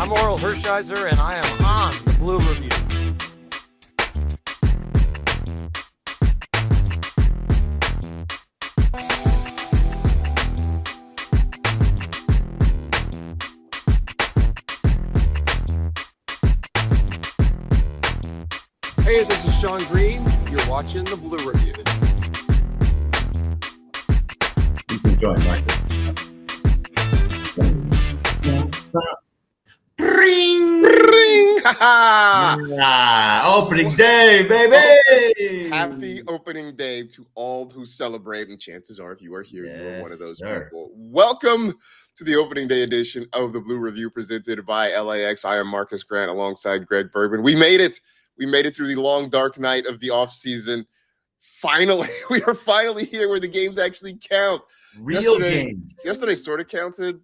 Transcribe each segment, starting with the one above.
I'm Oral Hershiser, and I am on the Blue Review. Hey, this is Sean Green. You're watching the Blue Review. You can join Marcas. Ring, ring, opening day, baby! Happy opening day to all who celebrate, and chances are, if you are here, you are one of those sir. people. Welcome to the opening day edition of the Blue Review presented by LAX. I am Marcas Grant alongside Greg Bergman. We made it. We made it through the long, dark night of the offseason. Finally, we are finally here where the games actually count. Real games. Yesterday sort of counted,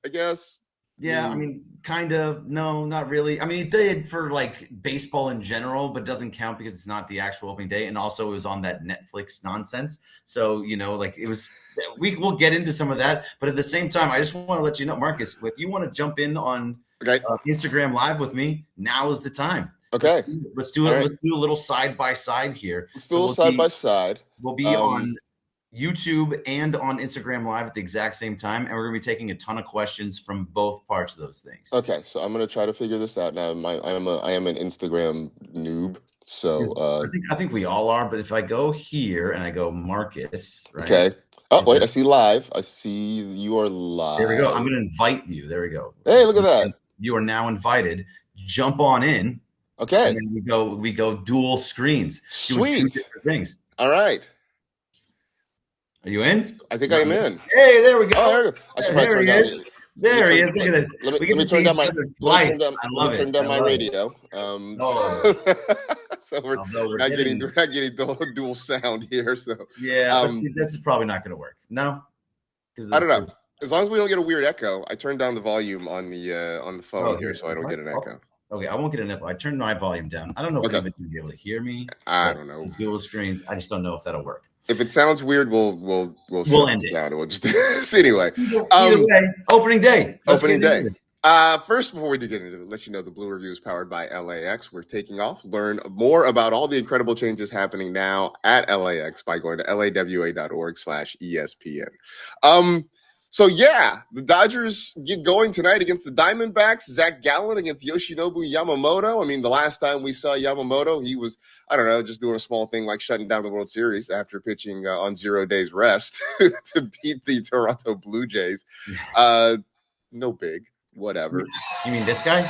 I guess. Yeah, I mean, kind of. No, not really. I mean, it did for like baseball in general, but it doesn't count because it's not the actual opening day. And also it was on that Netflix nonsense. So, you know, like it was, we'll get into some of that. But at the same time, I just want to let you know, Marcus, if you want to jump in on Instagram Live with me, now is the time. Okay. Let's do it. Right. Let's do a little side by side here. Let's do a little side by side. We'll be on YouTube and on Instagram Live at the exact same time, and we're gonna be taking a ton of questions from both parts of those things. Okay, so I'm gonna try to figure this out now. I am an Instagram noob, so I think we all are. But if I go here and I go Marcus, right? Okay. Oh wait, I see live. I see you are live. There we go. I'm gonna invite you. There we go. Hey, look at that. You are now invited. Jump on in. Okay. And then we go dual screens. Sweet. Doing two different things. All right. Are you in? I think I am in. Hey, there we go. Oh, there we go. There he is. There he is. Look at this. Let We get me to turn see down each my other twice. I love it. turn down I my love it. radio. So we're not getting dual sound here. So yeah, this is probably not going to work. No, I don't know. As long as we don't get a weird echo, I turned down the volume on the phone here, so I don't get an echo. Okay, I won't get an echo. I turned my volume down. I don't know if anybody's going to be able to hear me. I don't know. Dual screens. I just don't know if that'll work. If it sounds weird, we'll end it. down. We'll just so anyway. Either way, opening day. Opening day. First, before we do get into it, let you know the Blue Review is powered by LAX. We're taking off. Learn more about all the incredible changes happening now at LAX by going to lawa.org/ESPN. So yeah, the Dodgers get going tonight against the Diamondbacks. Zach Gallen against Yoshinobu Yamamoto. I mean, the last time we saw Yamamoto, he was, I don't know, just doing a small thing like shutting down the World Series after pitching on 0 days rest to beat the Toronto Blue Jays. No big, whatever. You mean this guy?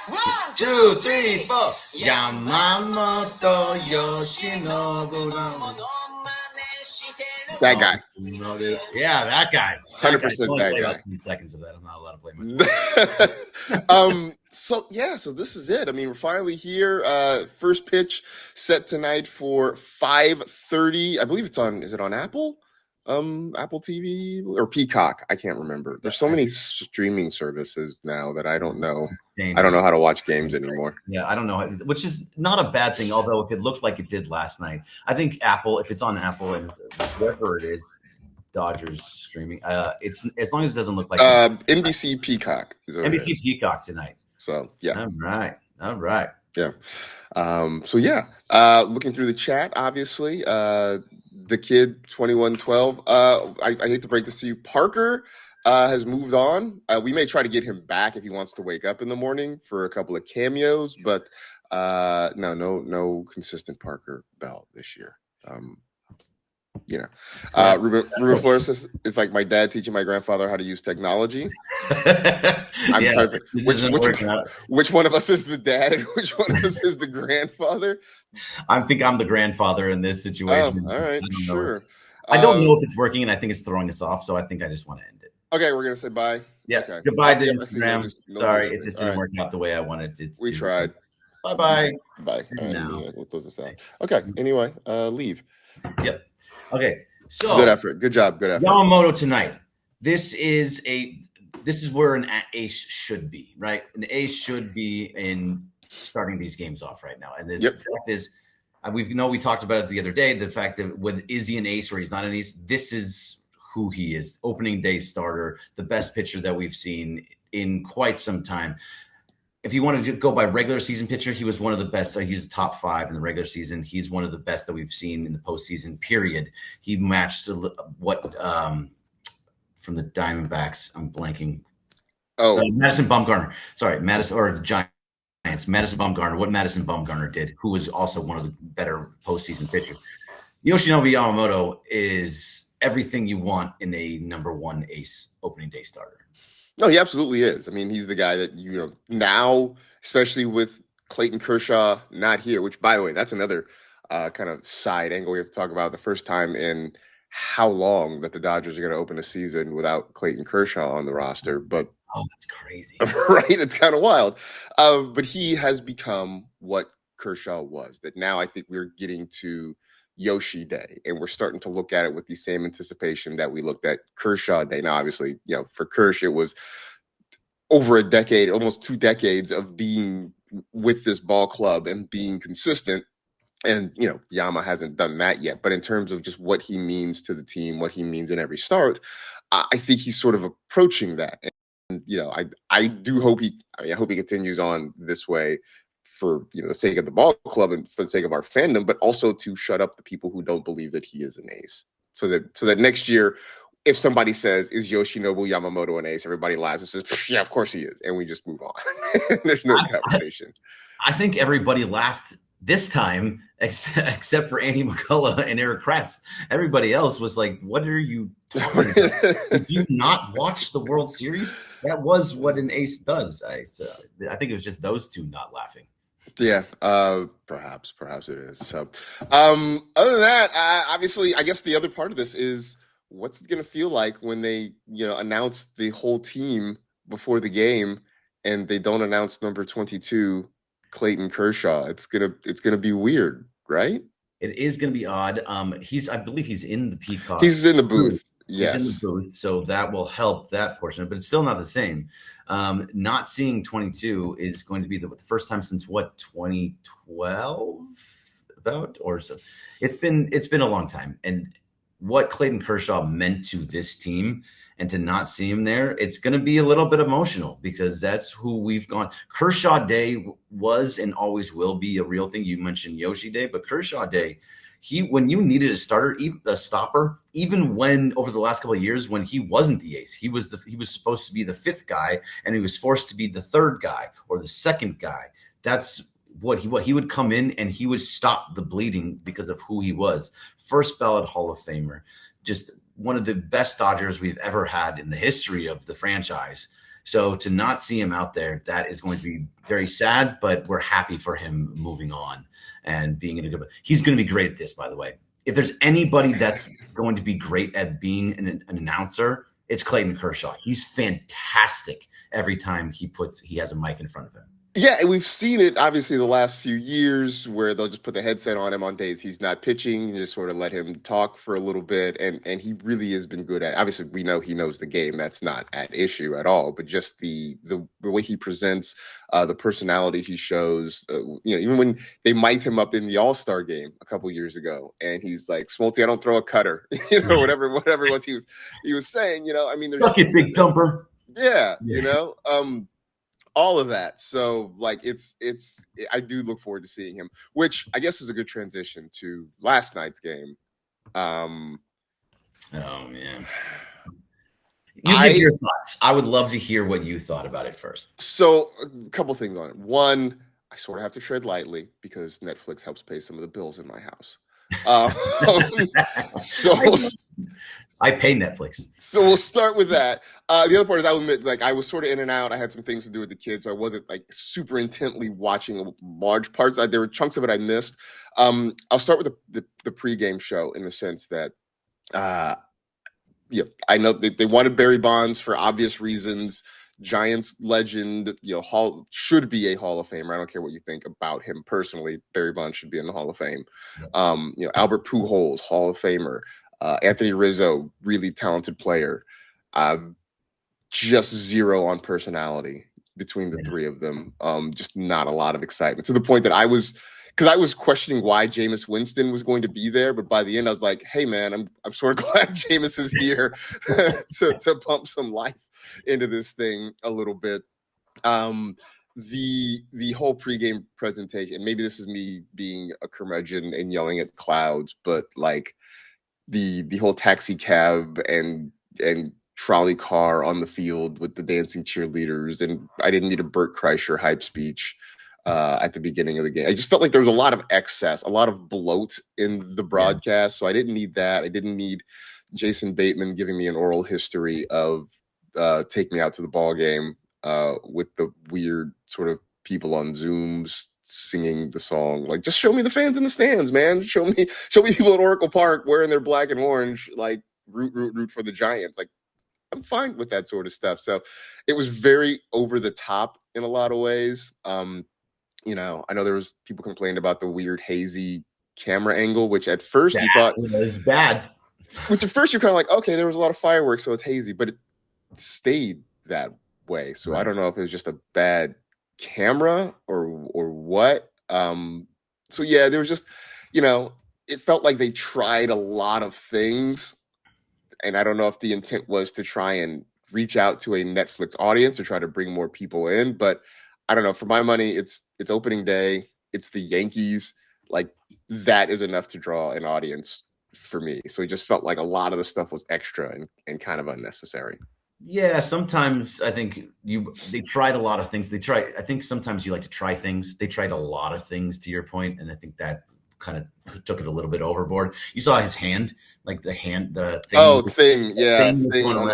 1, 2, 3, 4. Yamamoto Yoshinobu. That guy. Yeah, that guy. 100% that guy. guy. About 10 seconds of that. I'm not allowed to play much. So this is it. I mean, we're finally here. First pitch set tonight for 5:30. I believe it's on. Is it on Apple? Apple TV or Peacock? I can't remember. There's so many streaming services now that I don't know. I don't know how to watch games anymore. Yeah, I don't know, which is not a bad thing. Although if it looked like it did last night, I think Apple, if it's on Apple and wherever it is, Dodgers streaming, it's as long as it doesn't look like NBC Peacock. NBC Peacock tonight. So yeah. All right. Yeah. Looking through the chat, obviously, the kid 2112. I hate to break this to you. Parker has moved on. We may try to get him back if he wants to wake up in the morning for a couple of cameos, but no consistent Parker Bell this year. Ruben Flores says it's like my dad teaching my grandfather how to use technology. Which one of us is the dad and which one of us is the grandfather? I think I'm the grandfather in this situation. All right, sure. I don't know if it's working, and I think it's throwing us off, so I think I just want to end it. Okay, we're gonna say bye. Yeah, okay. Goodbye to Instagram. Sorry, it just didn't work out the way I wanted it to. We tried. Bye. Bye. All right, we'll close this out. Okay. Anyway, leave. Yep. Okay. So good effort. Good job. Good effort. Yamamoto tonight. This is where an ace should be, right? An ace should be in starting these games off right now. And the fact is, we talked about it the other day. The fact that is he an ace or he's not an ace? This is who he is. Opening day starter, the best pitcher that we've seen in quite some time. If you wanted to go by regular season pitcher, he was one of the best. He was top 5 in the regular season. He's one of the best that we've seen in the postseason, period. He matched what from the Diamondbacks. I'm blanking. Madison Bumgarner. Sorry, Madison, or the Giants. Madison Bumgarner. What Madison Bumgarner did, who was also one of the better postseason pitchers. Yoshinobu Yamamoto is everything you want in a number 1 ace opening day starter. No, he absolutely is. I mean, he's the guy that, now, especially with Clayton Kershaw not here, which, by the way, that's another kind of side angle we have to talk about. The first time in how long that the Dodgers are going to open a season without Clayton Kershaw on the roster. But oh, that's crazy. Right? It's kind of wild. But he has become what Kershaw was. That now I think we're getting to Yoshi Day, and we're starting to look at it with the same anticipation that we looked at Kershaw Day. Now, obviously, for Kersh, it was over a decade, almost 2 decades of being with this ball club and being consistent. And, Yama hasn't done that yet. But in terms of just what he means to the team, what he means in every start, I think he's sort of approaching that. And, I do hope I hope he continues on this way for the sake of the ball club and for the sake of our fandom, but also to shut up the people who don't believe that he is an ace. So that next year, if somebody says, is Yoshinobu Yamamoto an ace, everybody laughs and says, yeah, of course he is. And we just move on. There's no conversation. I think everybody laughed this time, except for Andy McCullough and Eric Kratz. Everybody else was like, what are you talking about? Did you not watch the World Series? That was what an ace does. I think it was just those two not laughing. Yeah, perhaps it is. So, other than that, obviously, I guess the other part of this is what's it going to feel like when they, announce the whole team before the game and they don't announce number 22, Clayton Kershaw. It's gonna be weird, right? It is going to be odd. I believe he's in the Peacock. He's in the booth. Yes. He's in the booth, so that will help that portion, but it's still not the same. Not seeing 22 is going to be the first time since 2012 about or so. It's been a long time, and what Clayton Kershaw meant to this team, and to not see him there, it's going to be a little bit emotional because that's who we've gone. Kershaw Day was and always will be a real thing. You mentioned Yoshi Day, but Kershaw Day, when you needed a starter, even a stopper, even when over the last couple of years when he wasn't the ace, he was supposed to be the 5th guy, and he was forced to be the 3rd guy or the 2nd guy. That's what he would come in and he would stop the bleeding because of who he was. First ballot Hall of Famer, just one of the best Dodgers we've ever had in the history of the franchise. So to not see him out there, that is going to be very sad, but we're happy for him moving on and being in a good. He's going to be great at this, by the way. If there's anybody that's going to be great at being an announcer, it's Clayton Kershaw. He's fantastic every time he has a mic in front of him. Yeah, and we've seen it obviously the last few years where they'll just put the headset on him on days he's not pitching and just sort of let him talk for a little bit. And he really has been good at it. Obviously, we know he knows the game. That's not at issue at all. But just the way he presents, the personality he shows, even when they mic'd him up in the All-Star game a couple years ago, and he's like, Smolty, I don't throw a cutter, whatever it was he was saying, I mean, there's Suck it, big thumper. Yeah, all of that. So I do look forward to seeing him, which I guess is a good transition to last night's game. Oh man. You give your thoughts. I would love to hear what you thought about it first. So a couple things on it. One, I sort of have to tread lightly because Netflix helps pay some of the bills in my house. So I pay Netflix. So we'll start with that. The other part is I will admit, I was sort of in and out. I had some things to do with the kids, so I wasn't super intently watching large parts. There were chunks of it I missed. I'll start with the pregame show in the sense that, I know they wanted Barry Bonds for obvious reasons. Giants legend, should be a Hall of Famer. I don't care what you think about him personally. Barry Bonds should be in the Hall of Fame. Albert Pujols, Hall of Famer. Anthony Rizzo, really talented player. Just zero on personality between the three of them. Just not a lot of excitement, to the point that I was because I was questioning why Jameis Winston was going to be there, but by the end I was like, hey man, I'm sort of glad Jameis is here to pump some life into this thing a little bit. The whole pregame presentation, maybe this is me being a curmudgeon and yelling at clouds, but like the whole taxi cab and trolley car on the field with the dancing cheerleaders, and I didn't need a Burt Kreischer hype speech at the beginning of the game. I just felt like there was a lot of excess, a lot of bloat in the broadcast, so I didn't need that. I didn't need Jason Bateman giving me an oral history of take me out to the ball game with the weird sort of people on Zooms singing the song. Like, just show me the fans in the stands, man. Show me people at Oracle Park wearing their black and orange, like root for the Giants. Like, I'm fine with that sort of stuff. So it was very over the top in a lot of ways. You know, I know there was people complaining about the weird hazy camera angle, which at first you thought was bad. Which at first you're kind of like, okay, there was a lot of fireworks, so it's hazy, but it stayed that way. So I don't know if it was just a bad camera or what. So yeah, there was just, you know, it felt like they tried a lot of things. And I don't know if the intent was to try and reach out to a Netflix audience or try to bring more people in. But I don't know. For my money, it's opening day. It's the Yankees. Like, that is enough to draw an audience for me. So it just felt like a lot of the stuff was extra and kind of unnecessary. Yeah, sometimes I think they tried a lot of things. I think sometimes you like to try things. They tried a lot of things, to your point, and I think that kind of took it a little bit overboard. You saw his hand, like the thing. Thing on a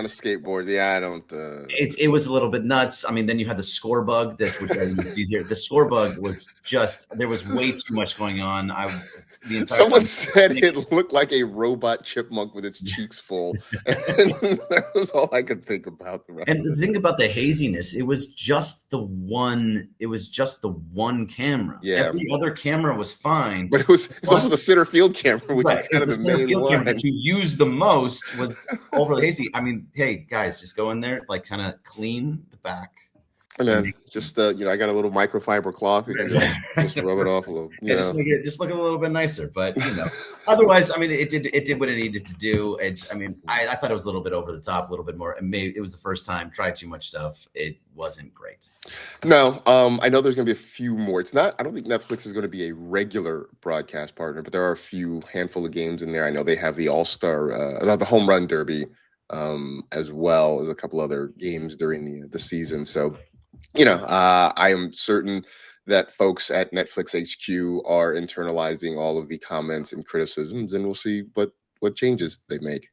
skateboard. Yeah, I don't. It was a little bit nuts. I mean, then you had the score bug. That's what you see here. The score bug was just, there was way too much going on. Someone said it looked like a robot chipmunk with its cheeks full. And that was all I could think about. And the thing about the haziness, it was just the one camera. Yeah. Every other camera was fine. But it was also the center field camera, which is kind of the main one. Camera that you used the most was overly hazy. I mean, hey, guys, just go in there, like kind of clean the back. And then just I got a little microfiber cloth. You can just rub it off a little. Just make it just look a little bit nicer. But otherwise, I mean, it did what it needed to do. I thought it was a little bit over the top, a little bit more. And maybe it was the first time. Tried too much stuff. It wasn't great. No, I know there's going to be a few more. It's not. I don't think Netflix is going to be a regular broadcast partner, but there are a handful of games in there. I know they have the All-Star, the Home Run Derby, as well as a couple other games during the season. So. I am certain that folks at Netflix HQ are internalizing all of the comments and criticisms, and we'll see what changes they make.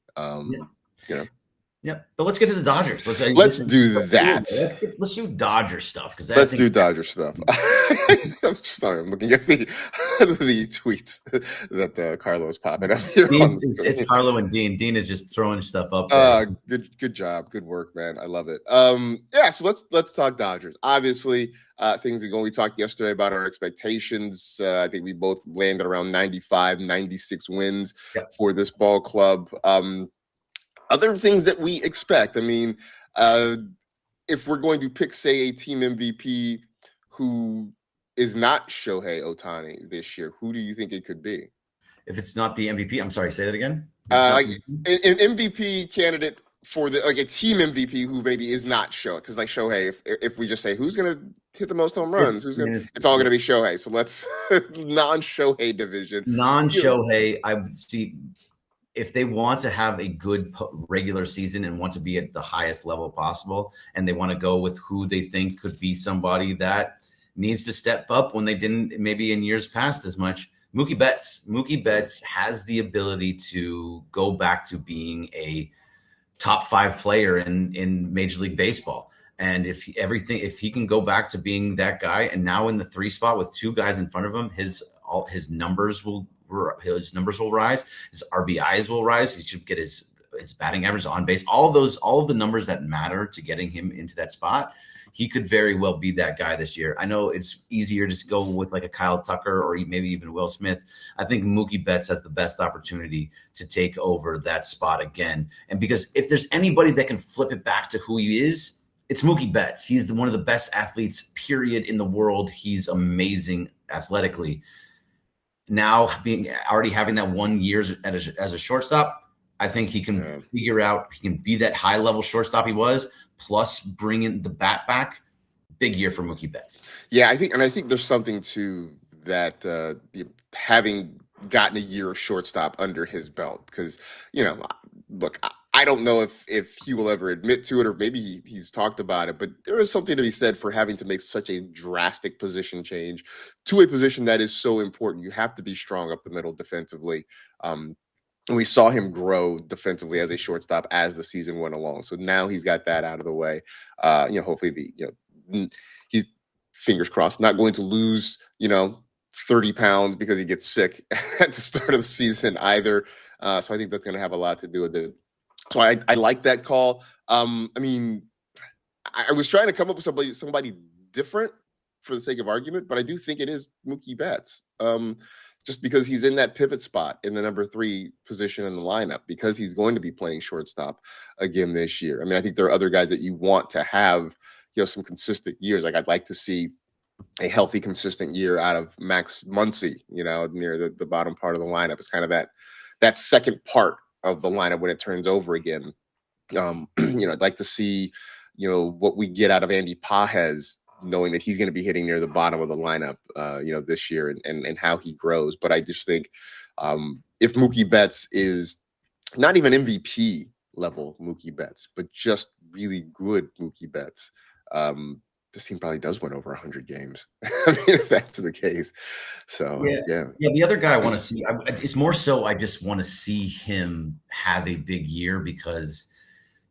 Yeah, but let's get to the Dodgers. Let's do that. Let's do Dodger stuff let's do Dodger stuff. I'm sorry, I'm looking at the tweets that Carlo's popping up here. It's Carlo and Dean. Dean is just throwing stuff up there. Good job, good work, man. I love it. So let's talk Dodgers. Obviously, things are going. We talked yesterday about our expectations. I think we both landed around 95, 96 wins for this ball club. Other things that we expect. I mean, if we're going to pick, say, a team MVP who is not Shohei Ohtani this year, who do you think it could be? If it's not the MVP, I'm sorry, say that again. An MVP candidate for a team MVP who maybe is not Shohei, because like Shohei, if we just say who's going to hit the most home runs, it's all going to be Shohei. So let's non-Shohei division. Non-Shohei, I would see. If they want to have a good regular season and want to be at the highest level possible, and they want to go with who they think could be somebody that needs to step up when they didn't maybe in years past as much, Mookie Betts. Mookie Betts has the ability to go back to being a top 5 player in Major League Baseball. And if he can go back to being that guy, and now in the 3 spot with 2 guys in front of him, his numbers will rise, his RBIs will rise. He should get his batting average, on base, all of the numbers that matter to getting him into that spot. He could very well be that guy this year. I know it's easier to go with like a Kyle Tucker or maybe even Will Smith. I think Mookie Betts has the best opportunity to take over that spot again. And because if there's anybody that can flip it back to who he is, it's Mookie Betts. He's one of the best athletes, period, in the world. He's amazing athletically. Now already having that 1 year as a shortstop, I think he can figure out, he can be that high level shortstop he was, plus bringing the bat back. Big year for Mookie Betts. Yeah, I think there's something to that, having gotten a year of shortstop under his belt, because look, I don't know if he will ever admit to it, or maybe he's talked about it, but there is something to be said for having to make such a drastic position change to a position that is so important. You have to be strong up the middle defensively. And we saw him grow defensively as a shortstop as the season went along. So now he's got that out of the way. Hopefully he's, fingers crossed, not going to lose 30 pounds because he gets sick at the start of the season either. So I think that's going to have a lot to do with it. So I like that call. I was trying to come up with somebody different for the sake of argument, but I do think it is Mookie Betts. Just because he's in that pivot spot in the number 3 position in the lineup, because he's going to be playing shortstop again this year. I mean, I think there are other guys that you want to have, some consistent years. Like, I'd like to see a healthy, consistent year out of Max Muncy, near the bottom part of the lineup. It's kind of that second part of the lineup when it turns over again. I'd like to see, what we get out of Andy Pages, knowing that he's going to be hitting near the bottom of the lineup, this year, and how he grows. But I just think if Mookie Betts is not even MVP level Mookie Betts, but just really good Mookie Betts, this team probably does win over 100 games. I mean, if that's the case. So, yeah. The other guy I want to see, it's more so I just want to see him have a big year because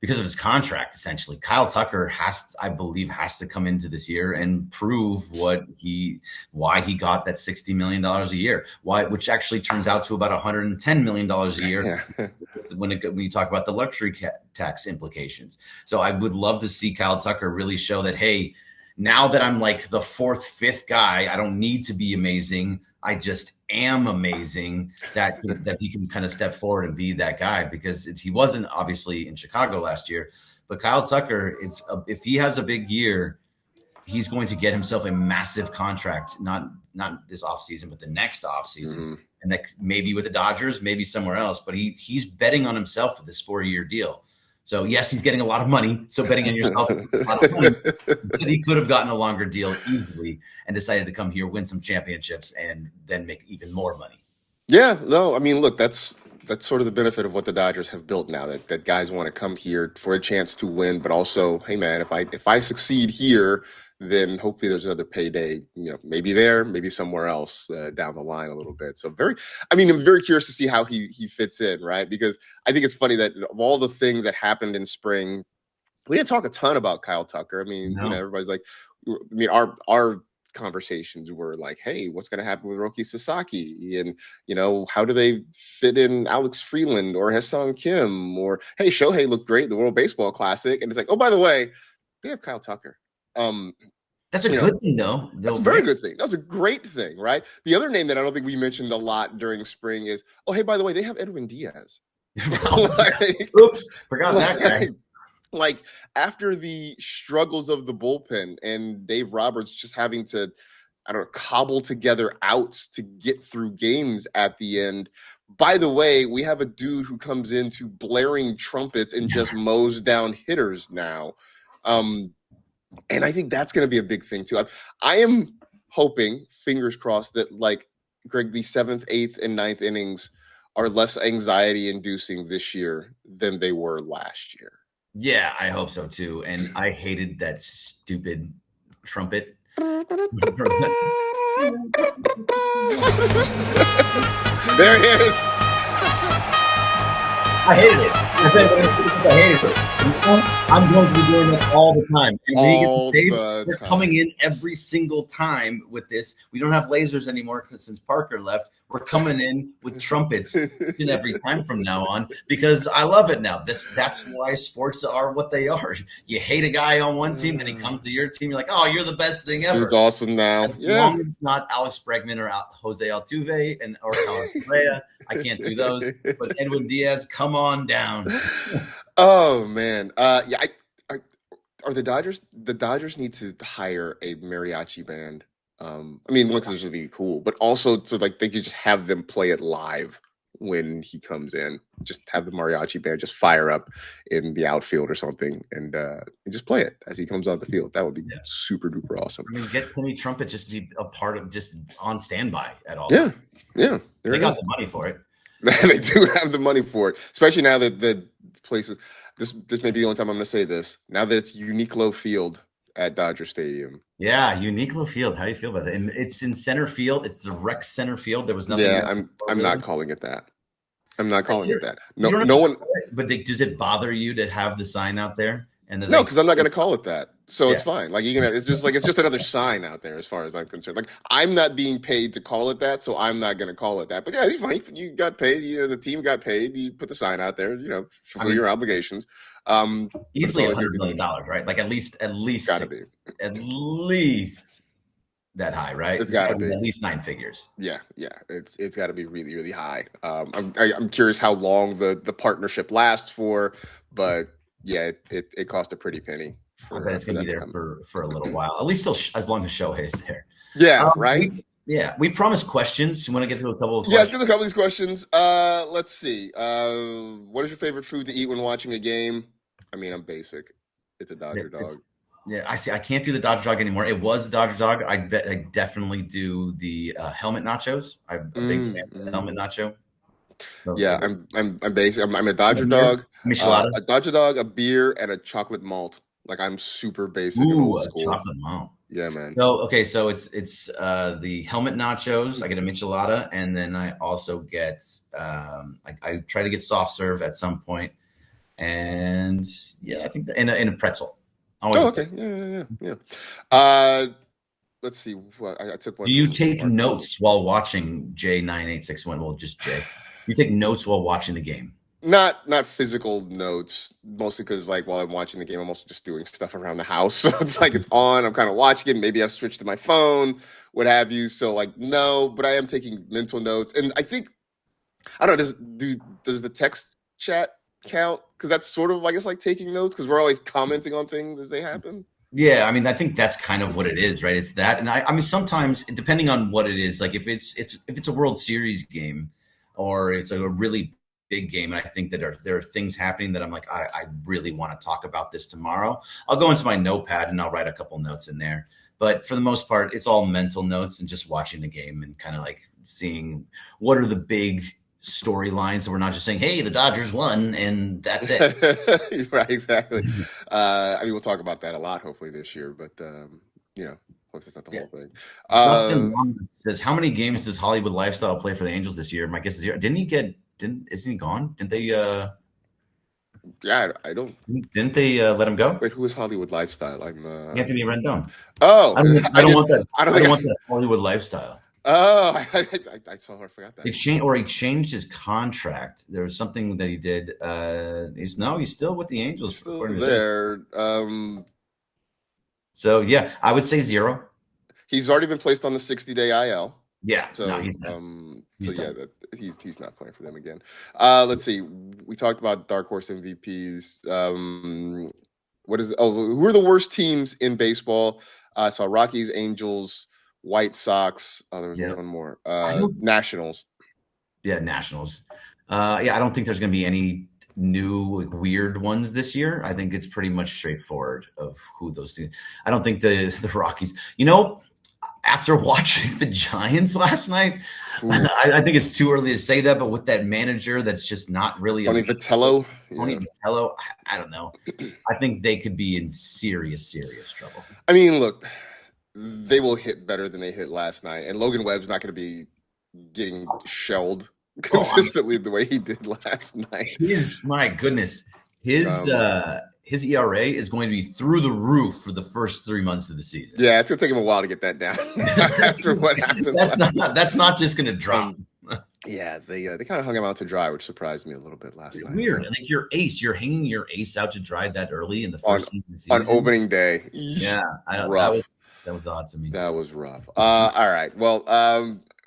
of his contract, essentially. Kyle Tucker I believe has to come into this year and prove why he got that $60 million a year, which actually turns out to about $110 million a year when you talk about the luxury tax implications. So I would love to see Kyle Tucker really show that, hey, now that I'm like the 4th, 5th guy, I don't need to be amazing. I just am amazing, that he can kind of step forward and be that guy, because he wasn't obviously in Chicago last year. But Kyle Tucker, if he has a big year, he's going to get himself a massive contract, not this offseason, but the next offseason. Mm-hmm. And that maybe with the Dodgers, maybe somewhere else. But he's betting on himself with this 4-year deal. So, yes, he's getting a lot of money. So betting on yourself is a lot of money. But he could have gotten a longer deal easily and decided to come here, win some championships, and then make even more money. Yeah, no, I mean, look, that's sort of the benefit of what the Dodgers have built now, that guys want to come here for a chance to win, but also, hey, man, if I succeed here, then hopefully there's another payday, maybe there, maybe somewhere else down the line a little bit. So I'm very curious to see how he fits in, right? Because I think it's funny that of all the things that happened in spring, we didn't talk a ton about Kyle Tucker. I mean, No. Everybody's like, our conversations were like, hey, what's going to happen with Roki Sasaki? And, how do they fit in Alex Freeland or Haesung Kim? Or, hey, Shohei looked great in the World Baseball Classic. And it's like, oh, by the way, they have Kyle Tucker. That's a good thing, though. That's a very good thing. That's a great thing, right? The other name that I don't think we mentioned a lot during spring is, oh, hey, by the way, they have Edwin Diaz. Oops, forgot that guy. Like, after the struggles of the bullpen and Dave Roberts just having to, cobble together outs to get through games at the end. By the way, we have a dude who comes into blaring trumpets and just mows down hitters now. And I think that's going to be a big thing, too. I am hoping, fingers crossed, that, like, Greg, the 7th, 8th, and 9th innings are less anxiety-inducing this year than they were last year. Yeah, I hope so, too. And I hated that stupid trumpet. There it is. I hated it. I hated it. I'm going to be doing that all the time. And they're coming in every single time with this. We don't have lasers anymore since Parker left. We're coming in with trumpets every time from now on, because I love it now. That's why sports are what they are. You hate a guy on one team, then he comes to your team. You're like, oh, you're the best thing ever. It's awesome now. As long as it's not Alex Bregman or Jose Altuve or Alex Correa, I can't do those. But Edwin Diaz, come on down. Oh man, are the Dodgers? The Dodgers need to hire a mariachi band I mean, one, because it's just be cool, but also so like they could just have them play it live when he comes in. Just have the mariachi band just fire up in the outfield or something, and just play it as he comes on the field. That would be super duper awesome. I mean, get Timmy Trumpet just to be a part of, just on standby at all. Yeah, yeah. They got the money for it. They do have the money for it, especially now that the places. This may be the only time I'm going to say this. Now that it's Uniqlo Field at Dodger Stadium. Yeah, Uniqlo Field. How do you feel about that? And it's in center field. It's the rec center field. There was nothing. Yeah, I'm not calling it that. I'm not calling it that. No, You don't no have one. to call it, but does it bother you to have the sign out there? And then No, because I'm not going to call it that. So it's Yeah. fine. Like it's just another sign out there, as far as I'm concerned. Like I'm not being paid to call it that, so I'm not going to call it that. But yeah, it's fine. You got paid. The team got paid. You put the sign out there. Fulfill your obligations. easily $100 million, right? Like at least Gotta be. at least that high, right? It's gotta be at least 9 figures. Yeah. It's got to be really, really high. I'm curious how long the partnership lasts for, but yeah, it cost a pretty penny. I bet it's going to be there for a little while, at least as long as Shohei's there. Yeah, right. We promised questions. You want to get to a couple of Yeah, let's questions? get to a couple of these questions. Let's see. What is your favorite food to eat when watching a game? I mean, I'm basic. It's a Dodger dog. Yeah, I see. I can't do the Dodger dog anymore. It was Dodger dog. I definitely do the helmet nachos. I'm a big fan of the helmet nacho. So, Yeah, I'm basic. I'm a Dodger dog, Michelada. a Dodger dog, a beer, and a chocolate malt. Like I'm super basic and Ooh, old a school. chocolate malt. Yeah, man. So it's the helmet nachos. I get a michelada, and then I also get I try to get soft serve at some point, and yeah, I think in a pretzel. Always Oh, okay. Yeah. Let's see. What I took one. Do you from take Marcas. notes while watching J9861? Well, just J. You take notes while watching the game. Not physical notes, mostly because like while I'm watching the game, I'm also just doing stuff around the house. So it's like it's on. I'm kind of watching it. Maybe I've switched to my phone, what have you. So like no, but I am taking mental notes, and I think I don't know. Does the text chat count? Because that's sort of I guess like taking notes because we're always commenting on things as they happen. Yeah, I mean, I think that's kind of what it is, right? It's that, and I mean, sometimes depending on what it is, like if it's a World Series game or it's a really big game, and I think that there are things happening that I'm like, I really want to talk about this tomorrow. I'll go into my notepad and I'll write a couple notes in there. But for the most part, it's all mental notes and just watching the game and kind of like seeing what are the big storylines. So we're not just saying, hey, the Dodgers won and that's it. Right, exactly. I mean, we'll talk about that a lot, hopefully this year. But of course, that's not the whole thing. Justin says, how many games does Hollywood Lifestyle play for the Angels this year? My guess is zero. Isn't he gone? Didn't they? Yeah, I don't. Didn't they let him go? Wait, who is Hollywood Lifestyle? I'm Anthony Rendon. Oh, I don't want that. I don't want that Hollywood Lifestyle. Oh, I saw. I forgot that. He changed his contract. There was something that he did. He's still with the Angels. Still there. So yeah, I would say 0. He's already been placed on the 60-day IL. Yeah. So he's done. He's not playing for them again. Let's see. We talked about dark horse MVPs. Who are the worst teams in baseball? I saw Rockies, Angels, White Sox. Oh, there was one more. Nationals. Yeah, Nationals. I don't think there's going to be any new weird ones this year. I think it's pretty much straightforward of who those teams. I don't think the Rockies. After watching the Giants last night, I think it's too early to say that. But with that manager, that's just not really Tony Vitello. I don't know. I think they could be in serious trouble. I mean, look, they will hit better than they hit last night, and Logan Webb's not going to be getting shelled consistently the way he did last night. My goodness, his ERA is going to be through the roof for the first 3 months of the season. Yeah, it's going to take him a while to get that down. After what happened, that's not just going to drop. Yeah, they kind of hung him out to dry, which surprised me a little bit last night. Weird. So. I think you're hanging your ace out to dry that early in the first game of the season. On opening day. Yeah, that was odd to me. That was rough. All right. Well,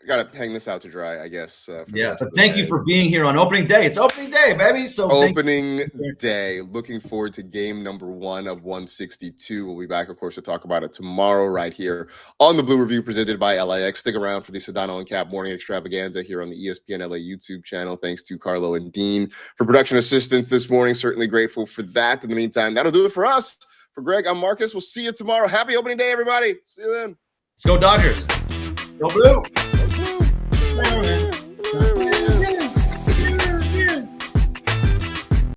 Gotta hang this out to dry, I guess. For the rest But of the thank day. you for being here on opening day. It's opening day, baby. So Opening day. Looking forward to game number 1 of 162. We'll be back, of course, to talk about it tomorrow right here on the Blue Review presented by LAX. Stick around for the Sedano and Cap morning extravaganza here on the ESPN LA YouTube channel. Thanks to Carlo and Dean for production assistance this morning. Certainly grateful for that. In the meantime, that'll do it for us. For Greg, I'm Marcus. We'll see you tomorrow. Happy opening day, everybody. See you then. Let's go Dodgers. Go Blue.